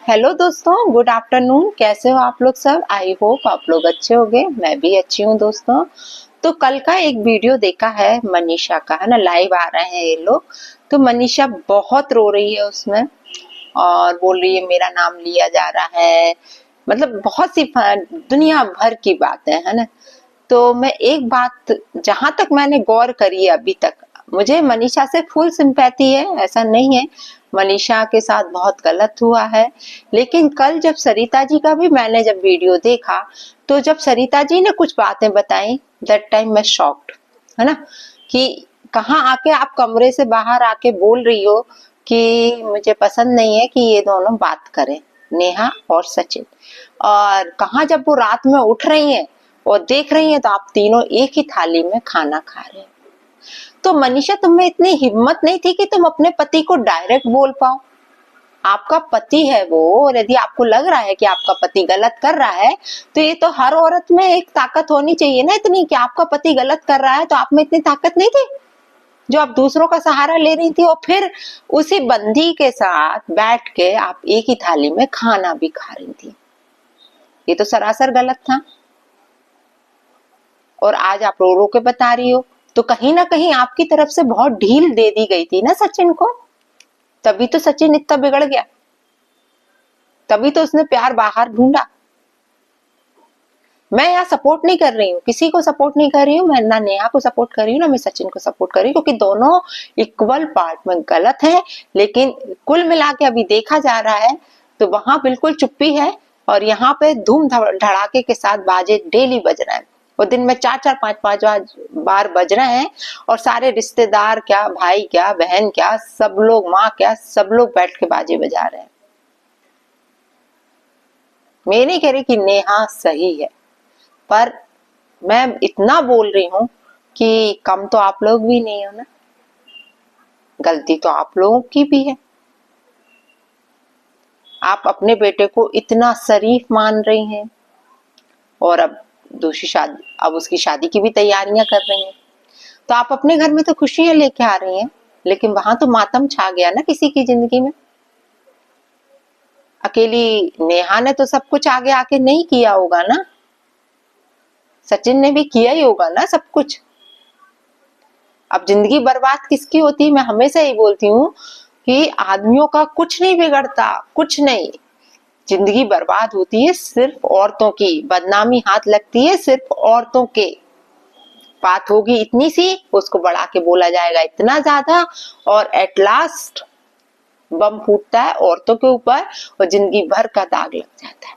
Hello दोस्तों, good afternoon. कैसे हो आप लोग सब? आई होप आप लोग अच्छे होंगे। मैं भी अच्छी हूँ दोस्तों। तो कल का एक वीडियो देखा है मनीषा का, है ना, लाइव आ रहे हैं ये लोग। तो मनीषा बहुत रो रही है उसमें और बोल रही है मेरा नाम लिया जा रहा है, मतलब बहुत सी दुनिया भर की बातें, है ना। तो मैं एक बात जहां तक मैंने गौर करी है अभी तक, मुझे मनीषा से फुल सिंपैथी है, ऐसा नहीं है। मनीषा के साथ बहुत गलत हुआ है, लेकिन कल जब सरिता जी का भी मैंने जब वीडियो देखा, तो जब सरिता जी ने कुछ बातें बताई, दैट टाइम मैं शॉक्ड, है ना। कि कहाँ आके आप कमरे से बाहर आके बोल रही हो कि मुझे पसंद नहीं है कि ये दोनों बात करें, नेहा और सचिन। और कहाँ जब वो रात में उठ रही हैं और देख रही हैं तो आप तीनों एक ही थाली में खाना खा रहे हैं। तो मनीषा, तुम में इतनी हिम्मत नहीं थी कि तुम अपने पति को डायरेक्ट बोल पाओ? आपका पति है वो, और यदि आपको लग रहा है कि आपका पति गलत कर रहा है, तो ये तो हर औरत में एक ताकत होनी चाहिए ना, इतनी कि आपका पति गलत कर रहा है तो आप में इतनी ताकत नहीं थी जो आप दूसरों का सहारा ले रही थी, और फिर उसी बंदी के साथ बैठ के आप एक ही थाली में खाना भी खा रही थी। ये तो सरासर गलत था। और आज आप रो रो के बता रही हो, तो कहीं ना कहीं आपकी तरफ से बहुत ढील दे दी गई थी ना सचिन को। तभी तो सचिन इतना बिगड़ गया, तभी तो उसने प्यार बाहर ढूंढा। मैं यहाँ सपोर्ट नहीं कर रही हूँ, किसी को सपोर्ट नहीं कर रही हूँ, मैं ना नेहा को सपोर्ट कर रही हूँ ना मैं सचिन को सपोर्ट कर रही हूँ, क्योंकि दोनों इक्वल पार्ट में गलत है। लेकिन कुल मिला के अभी देखा जा रहा है तो वहां बिल्कुल चुप्पी है, और यहाँ पे धूम धड़ाके के साथ बाजे डेली बज रहे हैं, और दिन में 4-4 5-5 बार बज रहे हैं। और सारे रिश्तेदार क्या, भाई क्या, बहन क्या, सब लोग, माँ क्या, सब लोग बैठ के बाजे बजा रहे हैं। मैं नहीं कह रही कि नेहा सही है, पर मैं इतना बोल रही हूँ कि कम तो आप लोग भी नहीं हो ना, गलती तो आप लोगों की भी है। आप अपने बेटे को इतना शरीफ मान रही हैं, और अब दूसरी शादी, अब उसकी शादी की भी तैयारियां कर रही हैं। तो आप अपने घर में तो खुशियां लेके आ रही हैं, लेकिन वहां तो मातम छा गया ना किसी की जिंदगी में। अकेली नेहा ने तो सब कुछ आगे आके नहीं किया होगा ना, सचिन ने भी किया ही होगा ना सब कुछ। अब जिंदगी बर्बाद किसकी होती है? मैं हमेशा ही बोलती हूँ कि आदमियों का कुछ नहीं बिगड़ता, कुछ नहीं। जिंदगी बर्बाद होती है सिर्फ औरतों की, बदनामी हाथ लगती है सिर्फ औरतों के। बात होगी इतनी सी, उसको बढ़ा के बोला जाएगा इतना ज्यादा, और एट लास्ट बम फूटता है औरतों के ऊपर और जिंदगी भर का दाग लग जाता है।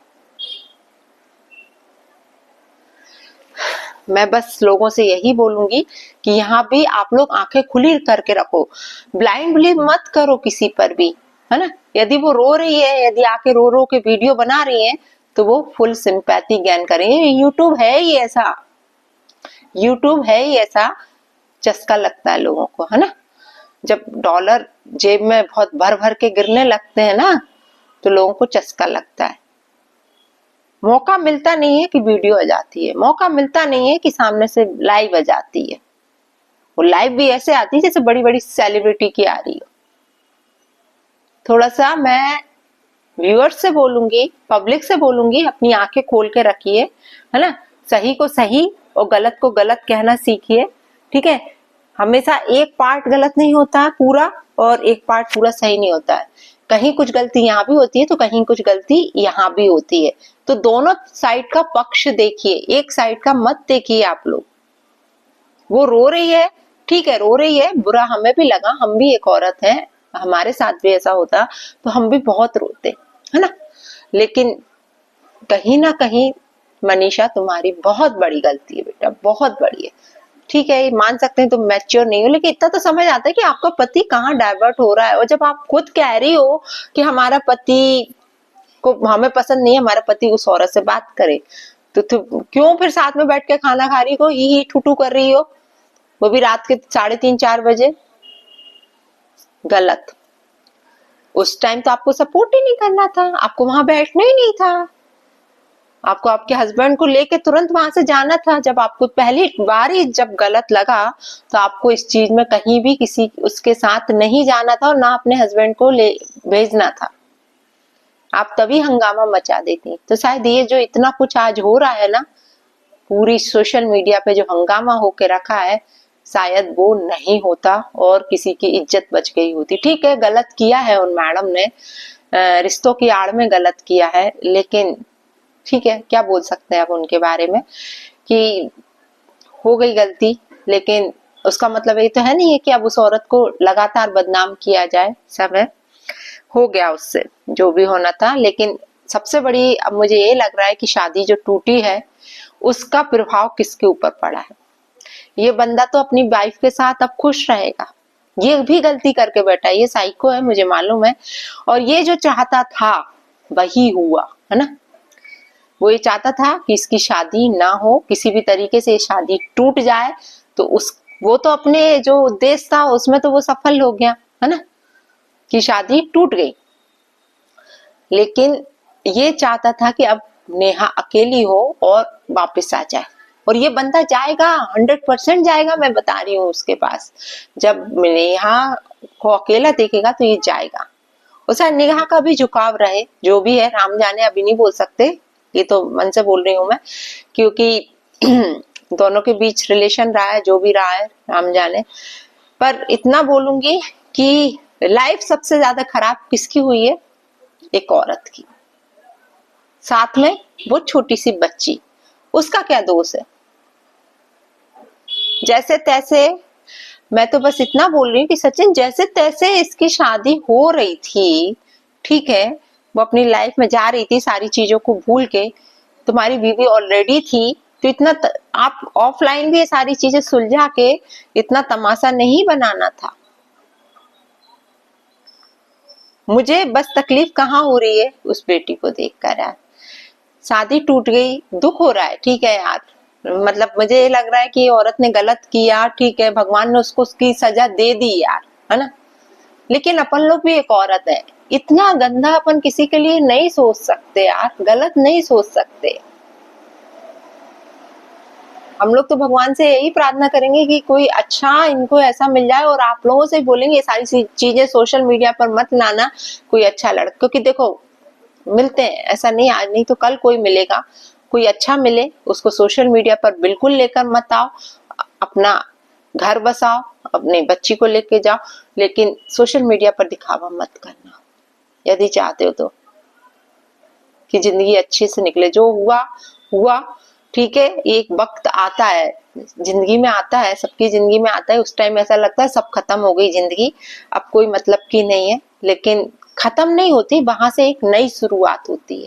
मैं बस लोगों से यही बोलूंगी कि यहाँ भी आप लोग आंखें खुली करके रखो, ब्लाइंड बिलीव मत करो किसी पर भी, है ना। यदि वो रो रही है, यदि आके रो रो के वीडियो बना रही है, तो वो फुल सिंपैथी गेन करेंगे। यूट्यूब है ही ऐसा, यूट्यूब है ही ऐसा, चस्का लगता है लोगों को, है ना। जब डॉलर जेब में बहुत भर भर के गिरने लगते हैं ना, तो लोगों को चस्का लगता है। मौका मिलता नहीं है कि वीडियो आ जाती है, मौका मिलता नहीं है कि सामने से लाइव आ जाती है। वो लाइव भी ऐसे आती है जैसे बड़ी बड़ी सेलिब्रिटी की आ रही हो। थोड़ा सा मैं व्यूअर्स से बोलूंगी, पब्लिक से बोलूंगी, अपनी आंखें खोल के रखिए, है ना। सही को सही और गलत को गलत कहना सीखिए, ठीक है। हमेशा एक पार्ट गलत नहीं होता है पूरा, और एक पार्ट पूरा सही नहीं होता है। कहीं कुछ गलती यहाँ भी होती है तो कहीं कुछ गलती यहाँ भी होती है। तो दोनों साइड का पक्ष देखिए, एक साइड का मत देखिए आप लोग। वो रो रही है, ठीक है, रो रही है, बुरा हमें भी लगा, हम भी एक औरत है, हमारे साथ भी ऐसा होता तो हम भी बहुत रोते, है ना। लेकिन कहीं ना कहीं मनीषा तुम्हारी बहुत बड़ी गलती है बेटा, बहुत बड़ी है। ठीक है, मान सकते हैं तुम मैच्योर नहीं हो, लेकिन इतना तो समझ आता है कि आपका पति कहाँ डाइवर्ट हो रहा है। और जब आप खुद कह रही हो कि हमारा पति को हमें पसंद नहीं है, हमारा पति उस औरत से बात करे, तो क्यों फिर साथ में बैठ के खाना खा रही हो, ही ठुटू कर रही हो, वो भी रात के 3:30-4 बजे? गलत। उस टाइम तो आपको सपोर्ट ही नहीं करना था, आपको वहां बैठना ही नहीं था, आपको आपके हस्बैंड को लेके तुरंत वहां से जाना था। जब आपको पहली बार ही जब गलत लगा, तो आपको इस चीज में कहीं भी किसी उसके साथ नहीं जाना था, और ना अपने हस्बैंड को ले भेजना था। आप तभी हंगामा मचा देती। तो शायद ये जो इतना कुछ आज हो रहा है ना, पूरी सोशल मीडिया पे जो हंगामा होके रखा है, शायद वो नहीं होता और किसी की इज्जत बच गई होती। ठीक है, गलत किया है उन मैडम ने, रिश्तों की आड़ में गलत किया है, लेकिन ठीक है, क्या बोल सकते हैं अब उनके बारे में कि हो गई गलती, लेकिन उसका मतलब ये तो है नहीं है कि अब उस औरत को लगातार बदनाम किया जाए। सब है, हो गया उससे जो भी होना था। लेकिन सबसे बड़ी अब मुझे ये लग रहा है कि शादी जो टूटी है उसका प्रभाव किसके ऊपर पड़ा है। ये बंदा तो अपनी वाइफ के साथ अब खुश रहेगा, ये भी गलती करके बैठा है, ये साइको है, मुझे मालूम है। और ये जो चाहता था वही हुआ, है ना। वो ये चाहता था कि इसकी शादी ना हो, किसी भी तरीके से ये शादी टूट जाए, तो उस वो तो अपने जो उद्देश्य था उसमें तो वो सफल हो गया, है ना, कि शादी टूट गई। लेकिन ये चाहता था कि अब नेहा अकेली हो और वापस आ जाए, और ये बंदा जाएगा, 100% जाएगा, मैं बता रही हूँ उसके पास। जब नेहा को अकेला देखेगा तो ये जाएगा। उसे नेहा का भी झुकाव रहे, जो भी है, राम जाने, अभी नहीं बोल सकते, ये तो मन से बोल रही हूँ मैं, क्योंकि दोनों के बीच रिलेशन रहा है, जो भी रहा है, राम जाने। पर इतना बोलूंगी कि लाइफ सबसे ज्यादा खराब किसकी हुई है? एक औरत की, साथ में वो छोटी सी बच्ची, उसका क्या दोष है? जैसे तैसे, मैं तो बस इतना बोल रही हूँ कि सचिन, जैसे तैसे इसकी शादी हो रही थी, ठीक है, वो अपनी लाइफ में जा रही थी सारी चीजों को भूल के, तुम्हारी बीवी ऑलरेडी थी, तो इतना आप ऑफलाइन भी ये सारी चीजें सुलझा के इतना तमाशा नहीं बनाना था। मुझे बस तकलीफ कहाँ हो रही है उस बेटी को देखकर यार। शादी टूट गई, दुख हो रहा है, ठीक है यार, मतलब मुझे ये लग रहा है कि औरत ने गलत किया, ठीक है, भगवान ने उसको उसकी सजा दे दी यार, है ना। लेकिन अपन लोग भी एक औरत है, इतना गंदा अपन किसी के लिए नहीं सोच सकते यार, गलत नहीं सोच सकते। हम लोग तो भगवान से यही प्रार्थना करेंगे कि कोई अच्छा इनको ऐसा मिल जाए, और आप लोगों से बोलेंगे ये सारी चीजें सोशल मीडिया पर मत लाना, कोई अच्छा लड़का, क्योंकि देखो मिलते हैं, ऐसा नहीं आज नहीं तो कल कोई मिलेगा, कोई अच्छा मिले, उसको सोशल मीडिया पर बिल्कुल लेकर मत आओ, अपना घर बसाओ, अपने बच्ची को लेके जाओ, लेकिन सोशल मीडिया पर दिखावा मत करना यदि चाहते हो तो, कि जिंदगी अच्छे से निकले। जो हुआ हुआ, ठीक है, एक वक्त आता है, जिंदगी में आता है, सबकी जिंदगी में आता है, उस टाइम ऐसा लगता है सब खत्म हो गई जिंदगी, अब कोई मतलब की नहीं है, लेकिन खत्म नहीं होती, वहां से एक नई शुरुआत होती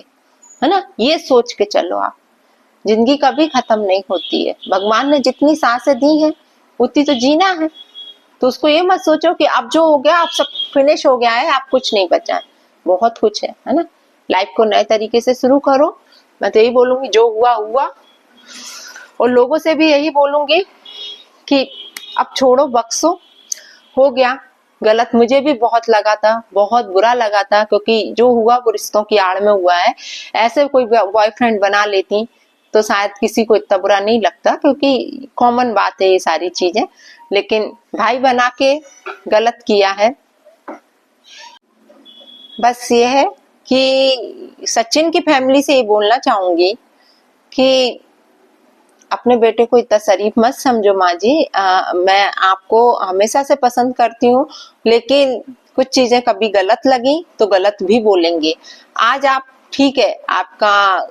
है ना। ये सोच के चलो आप, जिंदगी कभी खत्म नहीं होती है, भगवान ने जितनी सांसें दी हैं उतनी तो जीना है। तो उसको ये मत सोचो कि अब जो हो गया अब सब फिनिश हो गया है, आप कुछ नहीं बचा है, बहुत कुछ है ना। लाइफ को नए तरीके से शुरू करो, मैं तो यही बोलूंगी, जो हुआ हुआ। और लोगों से भी यही बोलूंगी कि अब छोड़ो, बख्शो, हो गया गलत, मुझे भी बहुत लगा था, बहुत बुरा लगा था, क्योंकि जो हुआ वो रिश्तों की आड़ में हुआ है। ऐसे कोई बॉयफ्रेंड बना लेती तो शायद किसी को इतना बुरा नहीं लगता, क्योंकि कॉमन बात है ये सारी चीजें, लेकिन भाई बना के गलत किया है। बस ये है कि सचिन की फैमिली से ये बोलना चाहूंगी कि अपने बेटे को इतना शरीफ मत समझो माँ जी, मैं आपको हमेशा से पसंद करती हूँ, लेकिन कुछ चीजें कभी गलत लगी तो गलत भी बोलेंगे। आज आप, ठीक है, आपका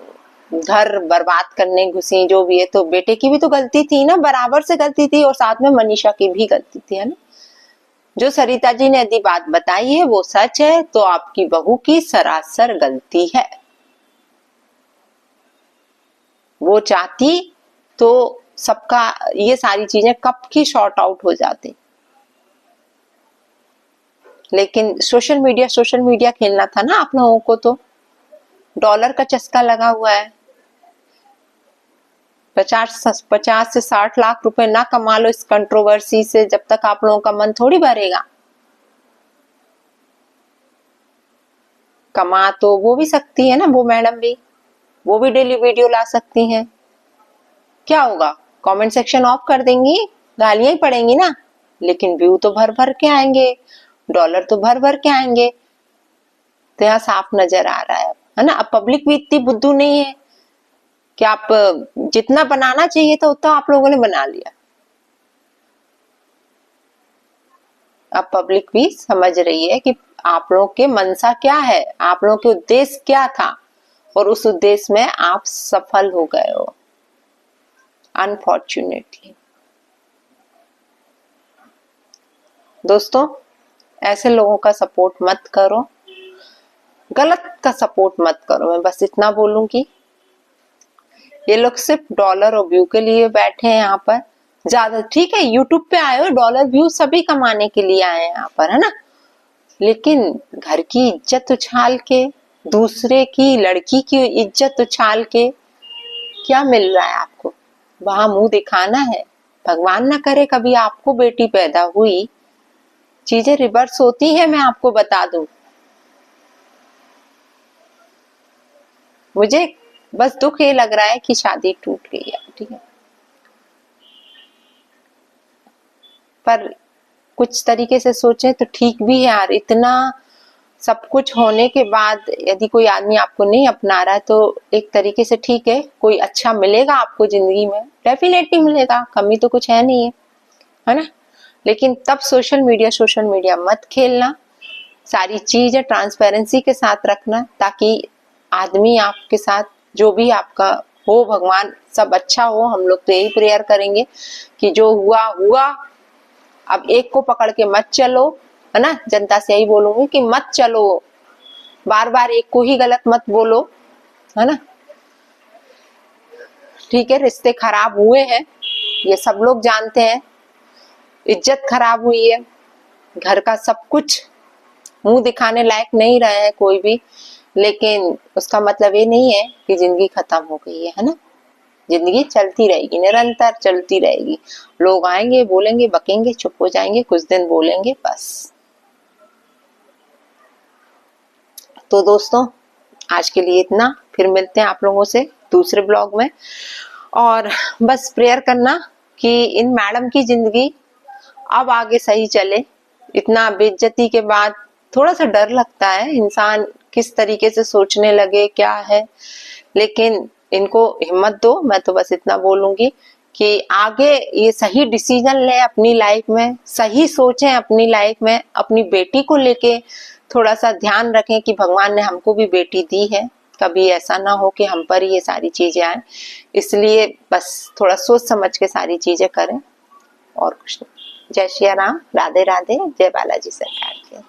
घर बर्बाद करने घुसी, जो भी है, तो बेटे की भी तो गलती थी ना, बराबर से गलती थी, और साथ में मनीषा की भी गलती थी, है ना। जो सरिता जी ने यदि बात बताई है वो सच है, तो आपकी बहू की सरासर गलती है। वो चाहती तो सबका ये सारी चीजें कब की शॉर्ट आउट हो जाती, लेकिन सोशल मीडिया खेलना था ना आप लोगों को, तो डॉलर का चस्का लगा हुआ है। 50 से 60 लाख रुपए ना कमा लो इस कंट्रोवर्सी से, जब तक आप लोगों का मन थोड़ी भरेगा। कमा तो वो भी सकती है ना, वो मैडम भी, वो भी डेली वीडियो ला सकती हैं। क्या होगा, कमेंट सेक्शन ऑफ कर देंगी, गालियां ही पड़ेंगी ना, लेकिन व्यू तो भर भर के आएंगे, डॉलर तो भर भर के आएंगे। इतना साफ नजर आ रहा है ना। अब पब्लिक भी इतनी बुद्धू नहीं है कि आप जितना बनाना चाहिए था उतना आप लोगों ने बना लिया। अब पब्लिक भी समझ रही है कि आप लोगों के मनसा क्या है, आप लोगों के उद्देश्य क्या था, और उस उद्देश्य में आप सफल हो गए हो अनफॉर्चुनेटली। दोस्तों, ऐसे लोगों का सपोर्ट मत करो, गलत का सपोर्ट मत करो। मैं बस इतना बोलूंगी। ये लोग सिर्फ डॉलर और व्यू के लिए बैठे हैं यहाँ पर। ज्यादा ठीक है, यूट्यूब पे आए हो, डॉलर व्यू सभी कमाने के लिए आए हैं यहाँ पर, है ना। लेकिन घर की इज्जत उछाल के, दूसरे की लड़की की इज्जत उछाल के क्या मिल रहा है आपको? वहां मुंह दिखाना है। भगवान ना करे कभी आपको बेटी पैदा हुई, चीजें रिवर्स होती है, मैं आपको बता दूं। मुझे बस दुख ये लग रहा है कि शादी टूट गई है, ठीक है। पर कुछ तरीके से सोचे तो ठीक भी है यार। इतना सब कुछ होने के बाद यदि कोई आदमी आपको नहीं अपना रहा है तो एक तरीके से ठीक है, कोई अच्छा मिलेगा आपको जिंदगी में, डेफिनेटली मिलेगा, कमी तो कुछ है नहीं है ना। लेकिन तब सोशल मीडिया मत खेलना। सारी चीजें ट्रांसपेरेंसी के साथ रखना, ताकि आदमी आपके साथ जो भी आपका हो, भगवान सब अच्छा हो। हम लोग तो यही प्रेयर करेंगे कि जो हुआ हुआ। अब एक को पकड़ के मत चलो, है ना। जनता से यही बोलूंगी कि मत चलो, बार बार एक को ही गलत मत बोलो, है ना। ठीक है, रिश्ते खराब हुए हैं, ये सब लोग जानते हैं, इज्जत खराब हुई है, घर का सब कुछ मुंह दिखाने लायक नहीं रहे हैं कोई भी। लेकिन उसका मतलब ये नहीं है कि जिंदगी खत्म हो गई है ना। जिंदगी चलती रहेगी, निरंतर चलती रहेगी। लोग आएंगे, बोलेंगे, बकेंगे, चुप हो जाएंगे, कुछ दिन बोलेंगे, बस। तो दोस्तों, आज के लिए इतना। फिर मिलते हैं आप लोगों से दूसरे ब्लॉग में। और बस प्रेयर करना कि इन मैडम की जिंदगी अब आगे सही चले। इतना बेइज्जती के बाद थोड़ा सा डर लगता है, इंसान किस तरीके से सोचने लगे क्या है। लेकिन इनको हिम्मत दो। मैं तो बस इतना बोलूंगी कि आगे ये सही डिसीजन लें अपनी लाइफ में, सही सोचें अपनी लाइफ में। अपनी बेटी को लेके थोड़ा सा ध्यान रखें कि भगवान ने हमको भी बेटी दी है, कभी ऐसा ना हो कि हम पर ये सारी चीजें आए। इसलिए बस थोड़ा सोच समझ के सारी चीजें करें, और कुछ नहीं। जय श्री राम, राधे राधे, जय बालाजी सरकार की।